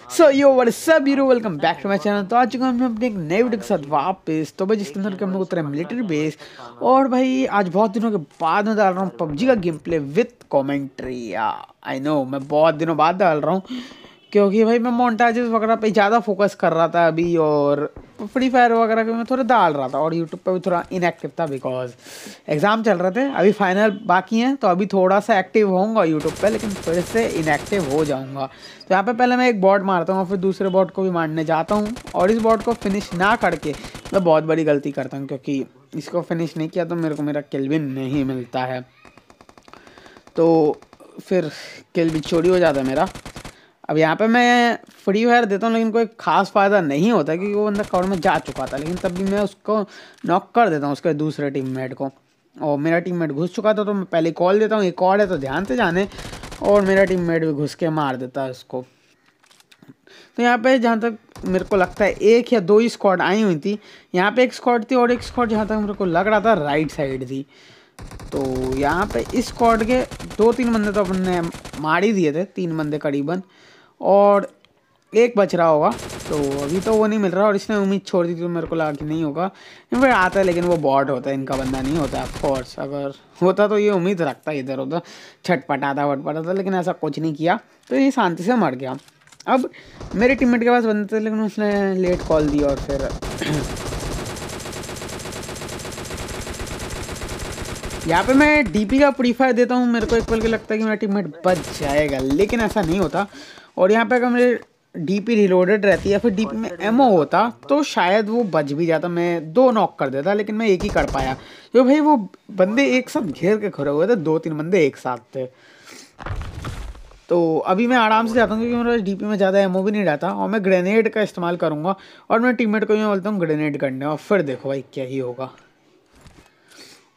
सो yo what's up यूरो welcome back to my channel. तो आज चुका हम अपने एक नए वीडियो के साथ वापस। तो भाई जिसके अंदर कि हम लोग उतरे मिलिट्री बेस। और भाई आज बहुत दिनों के बाद मैं डाल रहा हूँ पबजी का game play with commentary. I know मैं बहुत दिनों बाद डाल रहा हूँ क्योंकि भाई मैं मोन्टाजेस वगैरह पे ज़्यादा फोकस कर रहा था अभी, और फ्री फायर वगैरह पे मैं थोड़ा डाल रहा था, और यूट्यूब पे भी थोड़ा इनएक्टिव था बिकॉज एग्ज़ाम चल रहे थे। अभी फाइनल बाकी हैं तो अभी थोड़ा सा एक्टिव होऊंगा यूट्यूब पे, लेकिन फिर से इनएक्टिव हो जाऊंगा। तो यहाँ पे पहले मैं एक बॉट मारता हूँ, फिर दूसरे बॉट को भी मारने जाता हूँ, और इस बॉट को फिनिश ना करके मैं बहुत बड़ी गलती करता हूँ, क्योंकि इसको फिनिश नहीं किया तो मेरे को मेरा किल भी नहीं मिलता है, तो फिर किल भी चोरी हो जाता है मेरा। अब यहाँ पे मैं फ्री फायर देता हूँ, लेकिन कोई खास फ़ायदा नहीं होता क्योंकि वो बंदा कवर में जा चुका था, लेकिन तब भी मैं उसको नॉक कर देता हूँ, उसके दूसरे टीममेट को। और मेरा टीममेट घुस चुका था तो मैं पहले कॉल देता हूँ, एक और है तो ध्यान से जाने, और मेरा टीममेट भी घुस के मार देता है उसको। तो यहाँ पे जहाँ तक मेरे को लगता है एक या दो ही स्क्वाड आई हुई थी। यहाँ पे एक स्क्वाड थी और एक स्क्वाड जहाँ तक मेरे को लग रहा था राइट साइड थी। तो यहाँ पे इस स्क्वाड के 2-3 बंदे तो अपन ने मार ही दिए थे, 3 बंदे करीबन, और एक बच रहा होगा। तो अभी तो वो नहीं मिल रहा, और इसने उम्मीद छोड़ दी थी तो मेरे को लगा कि नहीं होगा, फिर आता है, लेकिन वो बॉट होता है, इनका बंदा नहीं होता। ऑफकोर्स अगर होता तो ये उम्मीद रखता इधर उधर छटपटाता वटपटाता, लेकिन ऐसा कुछ नहीं किया, तो ये शांति से मर गया। अब मेरे टीममेट के पास बंदे थे, लेकिन उसने लेट कॉल दिया, और फिर यहाँ पे मैं डीपी का प्रीफायर देता हूँ। मेरे को एक पल के लगता है कि मेरा टीममेट बच जाएगा, लेकिन ऐसा नहीं होता। और यहाँ पे अगर मेरे डीपी रिलोडेड रहती है, फिर डीपी में एमओ होता तो शायद वो बच भी जाता, मैं 2 नॉक कर देता, लेकिन मैं एक ही कर पाया क्योंकि भाई वो बंदे एक साथ घेर के खड़े हुए थे, 2-3 बंदे एक साथ थे। तो अभी मैं आराम से जाता हूँ क्योंकि मेरे डीपी में ज़्यादा एमओ भी नहीं रहता, और मैं ग्रेनेड का इस्तेमाल करूँगा, और मैं टीममेट को भी बोलता हूँ ग्रेनेड करने, और फिर देखो भाई क्या ही होगा।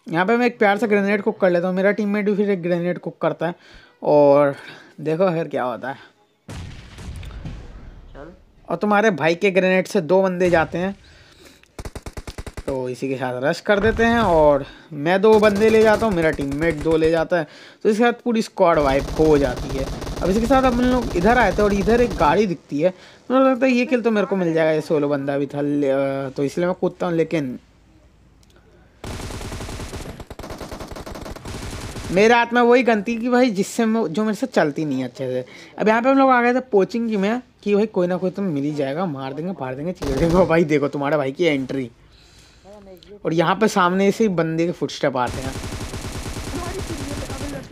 यहाँ पे मैं एक प्यार से ग्रेनेड कुक कर लेता हूँ, मेरा टीममेट भी फिर एक ग्रेनेड कुक करता है, और देखो फिर क्या होता है। और तुम्हारे भाई के ग्रेनेड से 2 बंदे जाते हैं, तो इसी के साथ रश कर देते हैं, और मैं 2 बंदे ले जाता हूँ, मेरा टीममेट 2 ले जाता है, तो इसके साथ पूरी स्क्वाड वाइप हो जाती है। अब इसी के साथ अपन लोग इधर आए थे, और इधर एक गाड़ी दिखती है, तो मुझे लगता है ये किल तो मेरे को मिल जाएगा, ये सोलो बंदा भी था, तो इसलिए मैं कूदता हूँ, लेकिन मेरे हाथ में वही गन थी कि भाई जिससे जो मेरे से चलती नहीं है अच्छे से। अब यहाँ पे हम लोग आ गए थे पोचिंग की में कि भाई कोई ना कोई तो मिल ही जाएगा, मार देंगे फाड़ देंगे चीड़ देंगे। भाई देखो तुम्हारे भाई की एंट्री, और यहाँ पे सामने से बंदे के फुटस्टेप आते हैं।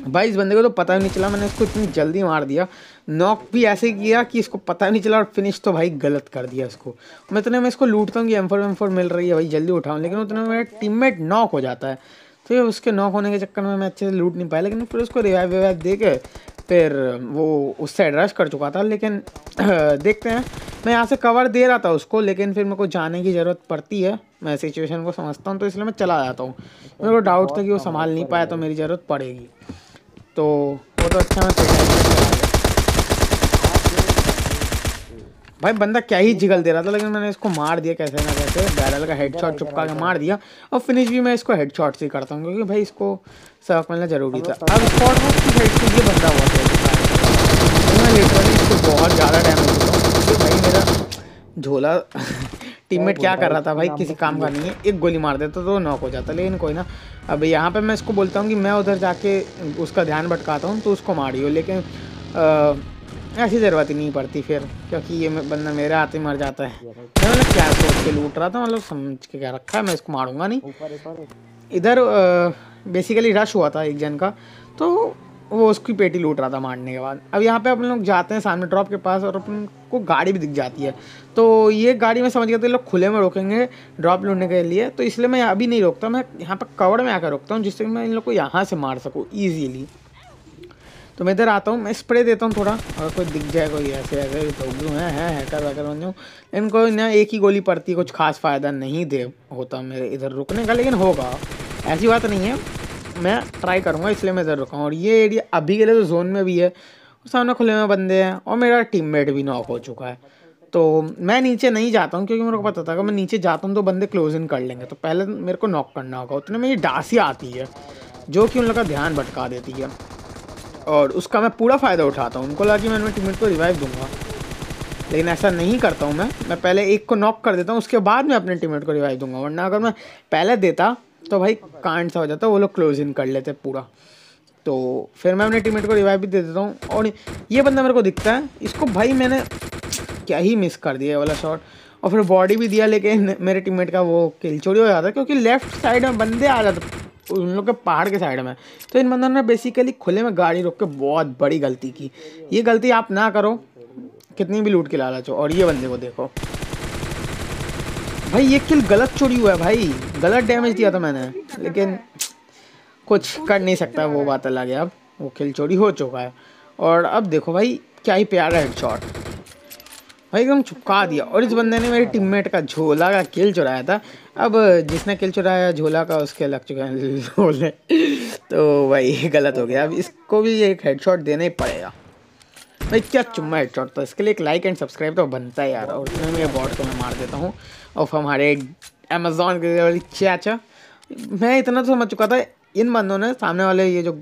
भाई इस बंदे को तो पता भी नहीं चला, मैंने इसको इतनी जल्दी मार दिया, नॉक भी ऐसे किया कि इसको पता भी नहीं चला, और फिनिश तो भाई गलत कर दिया इसको। मैं इतने में इसको लूटता हूँ कि M4 मिल रही है भाई, जल्दी उठाऊँ, लेकिन उतने में मेरा टीममेट नॉक हो जाता है। तो ये उसके नॉक होने के चक्कर में मैं अच्छे से लूट नहीं पाया, लेकिन फिर उसको रिवाइव दे के फिर वो उस साइड रश कर चुका था। लेकिन देखते हैं, मैं यहाँ से कवर दे रहा था उसको, लेकिन फिर मेरे को जाने की ज़रूरत पड़ती है, मैं सिचुएशन को समझता हूँ, तो इसलिए मैं चला जाता हूँ। मेरे को डाउट था कि वो संभाल नहीं पाया तो मेरी ज़रूरत पड़ेगी, तो वो तो अच्छा मैं भाई बंदा क्या ही जिगल दे रहा था, लेकिन मैंने इसको मार दिया कैसे ना कैसे, बैरल का हेडशॉट चुपका के मार दिया, और फिनिश भी मैं इसको हेडशॉट से करता हूँ क्योंकि भाई इसको सबक मिलना जरूरी था। अब स्पॉट में उसकी साइड से ये बंदा हुआ था, मैं लिटरली इसको बहुत ज़्यादा डैमेज देता हूँ, भाई मेरा झोला टीममेट क्या कर रहा था भाई, किसी काम का नहीं है, एक गोली मार देता तो नॉक हो जाता, लेकिन कोई ना। अब यहाँ पे मैं इसको बोलता हूँ कि मैं उधर जाके उसका ध्यान भटकाता हूँ तो उसको मारियो, लेकिन ऐसी ज़रूरत ही नहीं पड़ती फिर, क्योंकि ये बंदा मेरे हाथ में मर जाता है। मैं मतलब क्या सोच के लूट रहा था, मतलब समझ के क्या रखा है, मैं इसको मारूंगा नहीं। इधर बेसिकली रश हुआ था एक जन का, तो वो उसकी पेटी लूट रहा था मारने के बाद। अब यहाँ पे अपन लोग जाते हैं सामने ड्रॉप के पास, और अपन को गाड़ी भी दिख जाती है, तो ये गाड़ी में समझ गया था लोग खुले में रोकेंगे ड्रॉप लूटने के लिए, तो इसलिए मैं अभी नहीं रोकता, मैं यहाँ पर कवर में आकर रोकता हूँ, जिससे मैं इन लोग को यहाँ से मार सकूँ ईजीली। तो मैं इधर आता हूँ, मैं स्प्रे देता हूँ थोड़ा, और कोई दिख जाए कोई ऐसे ऐसे तो है हैकर वैकर बन जाऊँ, इनको ना एक ही गोली पड़ती है, कुछ खास फ़ायदा नहीं दे होता मेरे इधर रुकने का, लेकिन होगा ऐसी बात नहीं है, मैं ट्राई करूँगा, इसलिए मैं इधर रुका हूँ। और ये एरिया अभी के लिए तो जोन में भी है, सामने खुले में बंदे हैं, और मेरा टीममेट भी नॉक हो चुका है, तो मैं नीचे नहीं जाता हूँ क्योंकि मेरे को पता था अगर मैं नीचे जाता हूँ तो बंदे क्लोज इन कर लेंगे, तो पहले मेरे को नॉक करना होगा। उतने में ये डासिया आती है जो कि उन लोग का ध्यान भटका देती है, और उसका मैं पूरा फ़ायदा उठाता हूँ। उनको लगा कि मैं अपने टीममेट को रिवाइव दूंगा, लेकिन ऐसा नहीं करता हूँ मैं पहले एक को नॉक कर देता हूँ, उसके बाद मैं अपने टीममेट को रिवाइव दूंगा। वरना अगर मैं पहले देता तो भाई कांड सा हो जाता, वो लोग क्लोज इन कर लेते पूरा। तो फिर मैं अपने टीममेट को रिवाइव भी दे देता हूँ। और ये बंदा मेरे को दिखता है, इसको भाई मैंने क्या ही मिस कर दिया वाला शॉट, और फिर बॉडी भी दिया, लेकिन मेरे टीममेट का वो किल चोरी हो जाता क्योंकि लेफ्ट साइड में बंदे आ जाते उन लोग के पहाड़ के साइड में। तो इन बंदों ने बेसिकली खुले में गाड़ी रोक के बहुत बड़ी गलती की। ये गलती आप ना करो, कितनी भी लूट के लालच हो। और ये बंदे को देखो भाई, ये किल गलत चोरी हुआ है भाई, गलत डैमेज दिया था मैंने, लेकिन कुछ कर नहीं सकता, वो बात अलग है। अब वो किल चोरी हो चुका है। और अब देखो भाई क्या ही प्यारा हेडशॉट भाई, एकदम चुपका दिया। और इस बंदे ने मेरे टीममेट का झोला का किल चुराया था। अब जिसने किल चुराया झोला का, उसके लग चुके हैं झोले, तो भाई गलत हो गया। अब इसको भी एक हेडशॉट देना ही पड़ेगा भाई। क्या चुम्मा हेडशॉट था, इसके लिए एक लाइक एंड सब्सक्राइब तो बनता है यार। और उसमें मेरे बॉट को मैं मार देता हूँ। और हमारे अमेजोन के वाली चाचा, मैं इतना तो समझ चुका था, इन बंदों ने सामने वाले ये जो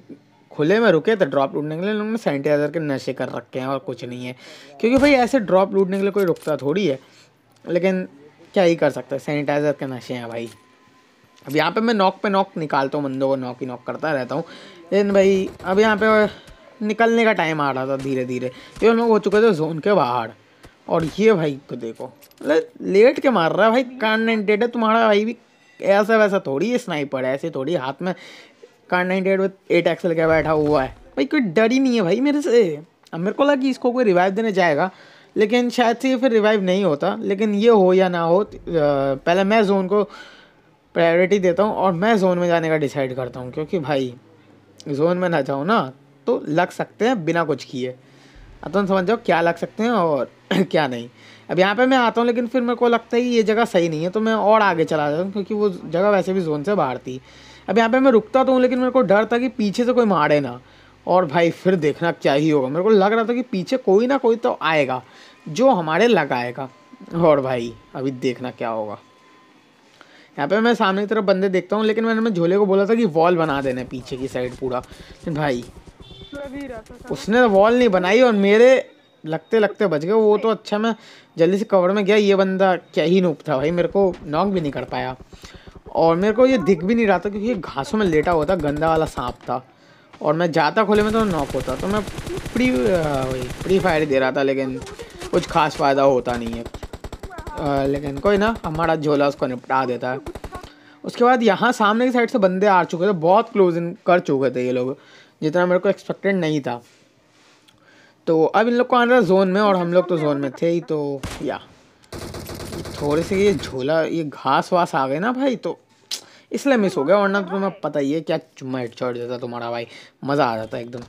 खुले में रुके थे ड्रॉप लूटने के लिए, उन्होंने सैनिटाइजर के नशे कर रखे हैं और कुछ नहीं है। क्योंकि भाई ऐसे ड्रॉप लूटने के लिए कोई रुकता थोड़ी है, लेकिन क्या ही कर सकता है, सैनिटाइजर के नशे हैं भाई। अब यहाँ पे मैं नॉक पे नॉक निकालता हूँ, बंदों को नॉक ही नॉक करता रहता हूँ। लेकिन भाई अब यहाँ पे निकलने का टाइम आ रहा था धीरे धीरे, ये लोग हो चुके थे जोन के बाहर। और ये भाई को देखो लेट के मार रहा है भाई, कान 98 है तुम्हारा भाई भी, ऐसा वैसा थोड़ी है स्नाइपर, ऐसे थोड़ी हाथ में कान 98 विद 8 एक्सल के बैठा हुआ है भाई, कोई डर ही नहीं है भाई मेरे से। अब मेरे को लगा कि इसको कोई रिवाइव देने जाएगा, लेकिन शायद से ये फिर रिवाइव नहीं होता। लेकिन ये हो या ना हो, पहले मैं जोन को प्रायोरिटी देता हूँ और मैं जोन में जाने का डिसाइड करता हूँ। क्योंकि भाई जोन में ना जाऊँ ना तो लग सकते हैं बिना कुछ किए। अब तुम समझ जाओ क्या लग सकते हैं और क्या नहीं। अब यहाँ पे मैं आता हूँ, लेकिन फिर मेरे को लगता है कि ये जगह सही नहीं है, तो मैं और आगे चला जाता हूँ, क्योंकि वो जगह वैसे भी जोन से बाहर थी। अब यहाँ पे मैं रुकता तो हूँ, लेकिन मेरे को डर था कि पीछे से कोई मारे ना। और भाई फिर देखना क्या ही होगा, मेरे को लग रहा था कि पीछे कोई ना कोई तो आएगा जो हमारे लगाएगा। और भाई अभी देखना क्या होगा। यहाँ पे मैं सामने की तरफ बंदे देखता हूँ, लेकिन मैं झोले को बोला था कि वॉल बना देना पीछे की साइड पूरा, लेकिन भाई उसने वॉल नहीं बनाई और मेरे लगते लगते बच गए वो तो। अच्छा मैं जल्दी से कवर में गया, ये बंदा क्या ही नूप था भाई, मेरे को नॉक भी नहीं कर पाया। और मेरे को ये दिख भी नहीं रहा था क्योंकि ये घासों में लेटा हुआ था, गंदा वाला सांप था। और मैं जाता खुले में तो नॉक होता, तो मैं प्री फायर दे रहा था, लेकिन कुछ खास फ़ायदा होता नहीं है। लेकिन कोई ना, हमारा झोला उसको निपटा देता है। उसके बाद यहाँ सामने की साइड से बंदे आ चुके थे, बहुत क्लोज इन कर चुके थे ये लोग, जितना मेरे को एक्सपेक्टेड नहीं था। तो अब इन लोग को आना था जोन में, और हम लोग तो जोन में थे ही। तो या थोड़े से ये झोला, ये घास वास आ गए ना भाई, तो इसलिए मिस हो गया। वरना तो तुम्हें पता ही है क्या चुम्मा हेडशॉट देता तुम्हारा भाई, मज़ा आ जाता एकदम।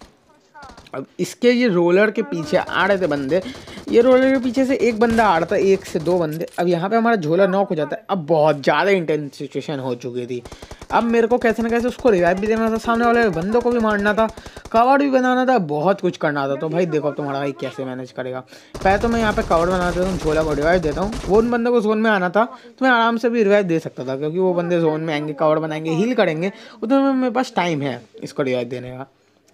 अब इसके ये रोलर के पीछे आ रहे थे बंदे, ये रोलर के पीछे से एक बंदा आ रहा था, एक से दो बंदे। अब यहाँ पे हमारा झोला नॉक हो जाता है। अब बहुत ज़्यादा इंटेंस सिचुएशन हो चुकी थी। अब मेरे को कैसे ना कैसे उसको रिवाइव भी देना था, सामने वाले बंदों को भी मारना था, कवर भी बनाना था, बहुत कुछ करना था। तो भाई देखो तुम्हारा भाई कैसे मैनेज करेगा। पहले तो मैं यहाँ पे कवर बना देता हूँ, झोला को रिवाइव देता हूँ। वो उन बंदों को जोन में आना था तो मैं आराम से भी रिवाइव दे सकता था, क्योंकि वो बंदे जोन में आएंगे, कवर बनाएंगे, हील करेंगे, उतना मेरे पास टाइम है इसको रिवाइव देने का।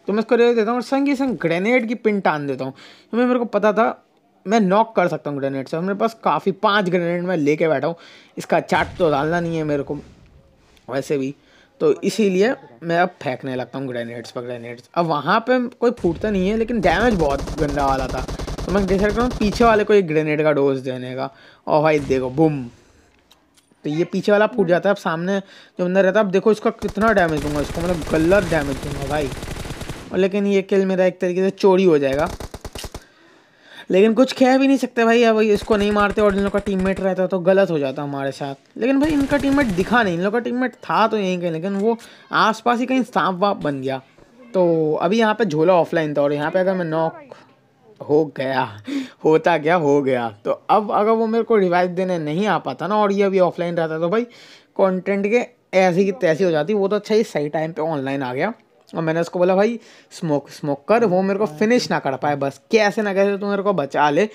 तो मैं इसको रिवाइव देता हूँ और संग ही संग ग्रेनेड की पिन टान देता हूँ, क्योंकि मेरे को पता था मैं नॉक कर सकता हूँ ग्रेनेड से। मेरे पास काफ़ी 5 ग्रेनेड मैं लेके बैठा हूँ, इसका चाट तो डालना नहीं है मेरे को वैसे भी, तो इसीलिए मैं अब फेंकने लगता हूँ ग्रेनेड्स पर ग्रेनेड्स। अब वहाँ पे कोई फूटता नहीं है, लेकिन डैमेज बहुत गंदा वाला था। तो मैं डिसाइड करूँ पीछे वाले को एक ग्रेनेड का डोज देने का, और भाई देखो बूम, तो ये पीछे वाला फूट जाता है। अब सामने जो बंदा रहता है, अब देखो इसका कितना डैमेज दूंगा, इसको मतलब गलत डैमेज दूंगा भाई। और लेकिन ये किल मेरा एक तरीके से चोरी हो जाएगा, लेकिन कुछ कह भी नहीं सकते भाई। अब इसको नहीं मारते और इन लोग का टीममेट रहता तो गलत हो जाता हमारे साथ। लेकिन भाई इनका टीममेट दिखा नहीं, इन लोग का टीममेट था तो यहीं कहीं, लेकिन वो आसपास ही कहीं सांप वाप बन गया। तो अभी यहाँ पे झोला ऑफलाइन था, और यहाँ पे अगर मैं नॉक हो गया, होता क्या हो गया, तो अब अगर वो मेरे को रिवाइव देने नहीं आ पाता ना, और ये अभी ऑफलाइन रहता, तो भाई कंटेंट के ऐसी की तैसी हो जाती। वो तो अच्छा ही सही टाइम पे ऑनलाइन आ गया, और मैंने उसको बोला भाई स्मोक कर, वो मेरे को फिनिश ना कर पाए, बस कैसे ना कैसे तू मेरे को बचा ले,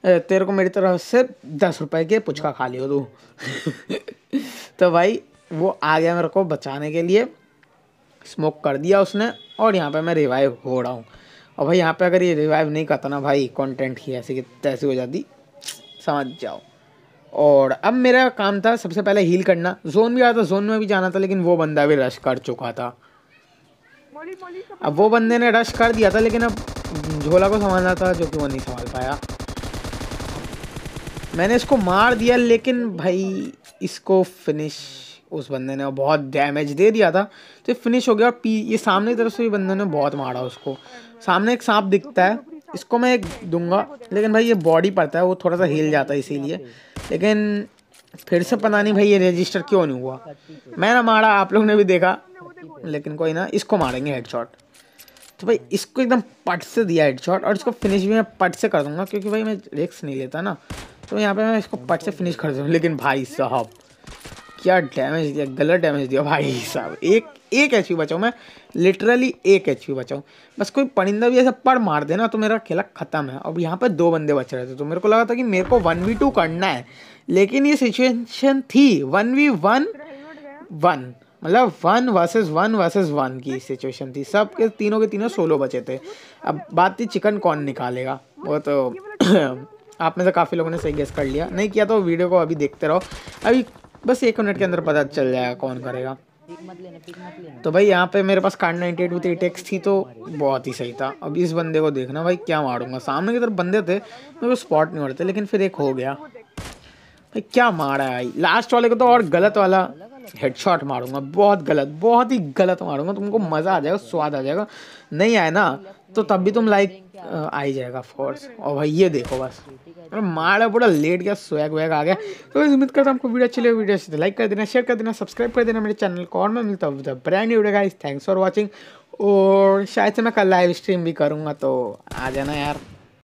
तेरे को मेरी तरफ से 10 रुपए के पुचका खा लियो तू। तो भाई वो आ गया मेरे को बचाने के लिए, स्मोक कर दिया उसने, और यहाँ पे मैं रिवाइव हो रहा हूँ। और भाई यहाँ पे अगर ये रिवाइव नहीं करता ना भाई, कंटेंट ही ऐसे की तैसे हो जाती, समझ जाओ। और अब मेरा काम था सबसे पहले हील करना। जोन भी आया था, जोन में भी जाना था, लेकिन वो बंदा भी रश कर चुका था। अब वो बंदे ने रश कर दिया था, लेकिन अब झोला को संभालना था, जो कि वो नहीं संभाल पाया। मैंने इसको मार दिया, लेकिन भाई इसको फिनिश उस बंदे ने बहुत डैमेज दे दिया था, तो फिनिश हो गया। और ये सामने की तरफ से भी बंदे ने बहुत मारा उसको। सामने एक सांप दिखता है, इसको मैं एक दूंगा, लेकिन भाई ये बॉडी पड़ता है, वो थोड़ा सा हिल जाता है इसीलिए। लेकिन फिर से पता नहीं भाई ये रजिस्टर क्यों नहीं हुआ। मैंने मारा, आप लोग ने भी देखा, लेकिन कोई ना, इसको मारेंगे हेडशॉट। तो भाई इसको एकदम पट से दिया हेडशॉट, और इसको फिनिश भी मैं पट से कर दूंगा, क्योंकि भाई मैं रिस्क नहीं लेता ना। तो यहाँ पे मैं इसको पट से फिनिश कर दूँ। लेकिन भाई साहब क्या डैमेज दिया, गलत डैमेज दिया भाई साहब। एक एचपी बचाऊँ मैं, लिटरली एक एचपी बचाऊँ। बस कोई परिंदा भी ऐसा पड़ मार देना तो मेरा खेला ख़त्म है। अब यहाँ पे 2 बंदे बच रहे थे, तो मेरे को लगा था कि मेरे को 1v2 करना है, लेकिन ये सिचुएशन थी 1v1, मतलब 1 वर्सेस 1 की सिचुएशन थी। सब के तीनों सोलो बचे थे। अब बात थी चिकन कौन निकालेगा, वो तो आप में से काफ़ी लोगों ने सही गेस कर लिया। नहीं किया तो वीडियो को अभी देखते रहो, अभी बस 1 मिनट के अंदर पता चल जाएगा कौन करेगा। तो भाई यहाँ पे मेरे पास कार्ड 98 विथ 8x थी, तो बहुत ही सही था। अब इस बंदे को देखना भाई क्या मारूंगा। सामने की तरफ बंदे थे, मेरे को स्पॉट नहीं होते, लेकिन फिर एक हो गया। भाई क्या मारा है भाई, लास्ट वाले को तो और गलत वाला हेडशॉट मारूंगा, बहुत गलत, बहुत ही गलत मारूंगा। तुमको मज़ा आ जाएगा, स्वाद आ जाएगा। नहीं आए ना तो तब भी तुम लाइक आ ही जाएगा फोर्स। और भाई ये देखो, बस मारा पूरा लेट गया, स्वैग वैग आ गया। तो उम्मीद करता हूँ आपको वीडियो अच्छी लगी। वीडियो अच्छी लाइक कर देना, शेयर कर देना, सब्सक्राइब कर देना मेरे चैनल को। और मैं मिलता हूँ brand new video guys. Thanks for watching. और शायद से मैं कल लाइव स्ट्रीम भी करूँगा, तो आ जाना यार।